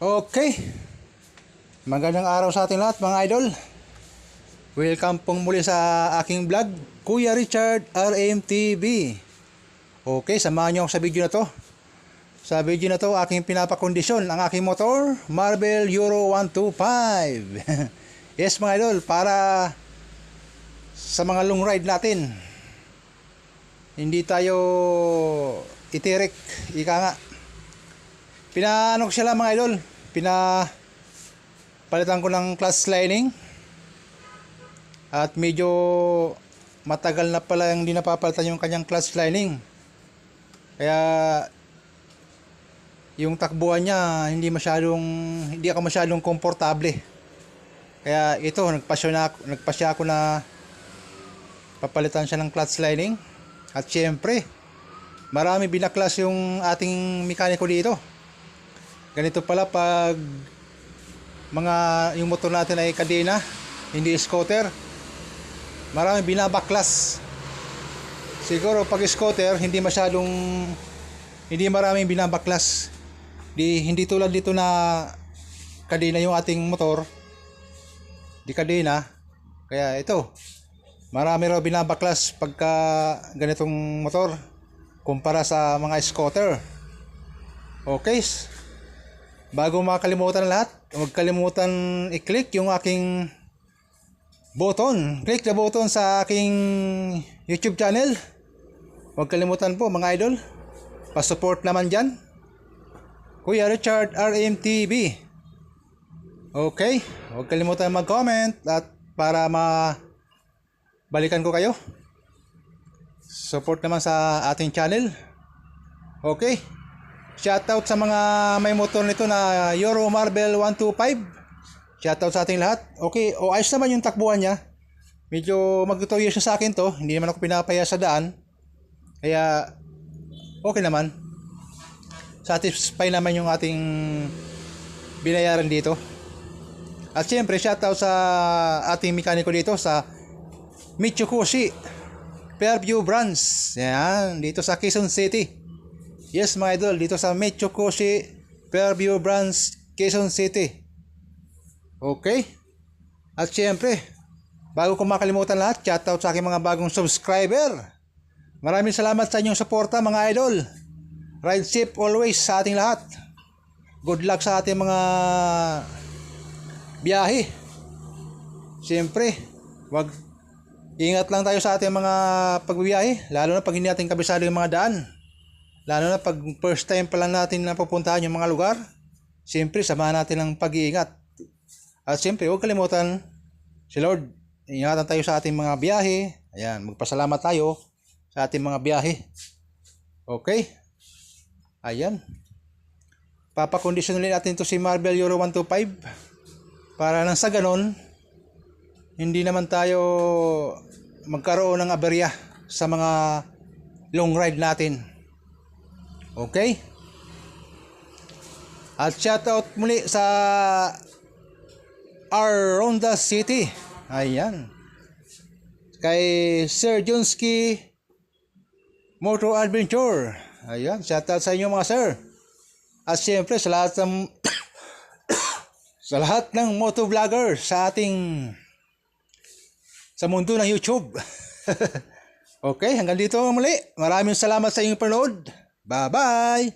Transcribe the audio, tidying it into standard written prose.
Okay, magandang araw sa ating lahat mga idol. Welcome pong muli sa aking vlog, Kuya Richard RMTV. Okay, samahan niyo ako sa video na to. Sa video na to, aking pinapakondisyon ang aking motor, Marvel Euro 125. Yes mga idol, para sa mga long ride natin. Hindi tayo itirik, ika nga. Pinaano ko sila mga idol, palitan ko ng clutch lining. At medyo matagal na pala yung hindi napapalitan yung kanyang clutch lining. Kaya yung takbuhan niya hindi ako masyadong komportable. Kaya ito, nagpasya ako na papalitan siya ng clutch lining. At syempre, marami binaklas yung ating mekaniko dito. Ganito pala pag yung motor natin ay kadena, hindi scooter. Maraming binabaklas. Siguro pag scooter, hindi maraming binabaklas. Hindi tulad dito na kadena yung ating motor. Di kadena. Kaya ito, marami raw binabaklas pagka ganitong motor kumpara sa mga scooter. Okay. Bago makalimutan lahat, huwag kalimutan i-click yung aking button. Click the button sa aking YouTube channel. Huwag kalimutan po mga idol, pa-support naman dyan. Kuya Richard RMTV. Okay, huwag kalimutan mag-comment at para balikan ko kayo. Support naman sa ating channel. Okay. Shoutout sa mga may motor nito na Euro Marvel 125. Shoutout sa ating lahat. Okay, ayos naman yung takbuhan niya. Medyo magtutuyo siya sa akin to. Hindi naman ako pinapaya sa daan. Kaya okay naman. Satisfy naman yung ating binayaran dito. At siyempre, shoutout sa ating mekaniko dito sa Mitsukoshi Fairview Branch. Yan, dito sa Quezon City. Yes mga idol, dito sa Mitsukoshi Fairview Branch, Quezon City. Okay. At syempre, bago ko makalimutan lahat, shoutout sa aking mga bagong subscriber. Maraming salamat sa inyong suporta mga idol. Ride safe always sa ating lahat. Good luck sa ating mga biyahe. Syempre, ingat lang tayo sa ating mga pagbibiyahe, lalo na pag hindi natin kabisado yung mga daan. Lalo na pag first time pa lang natin na pupuntahan yung mga lugar. Siyempre, samahan natin ng pag-iingat. At siyempre, huwag kalimutan si Lord. Ingatan tayo sa ating mga biyahe. Ayan, magpasalamat tayo sa ating mga biyahe. Okay? Ayan. Papakondisyon ulit natin to si Marvel Euro 125. Para nang sa ganon, hindi naman tayo magkaroon ng aberya sa mga long ride natin. Okay? At shoutout muli sa Ronda City. Ayan. Kay Sir Junski Moto Adventure. Ayan, shoutout sa inyo mga sir. At siyempre sa lahat ng sa lahat ng moto vlogger sa mundo ng YouTube. Okay, hanggang dito muli. Maraming salamat sa inyong panood. Bye-bye!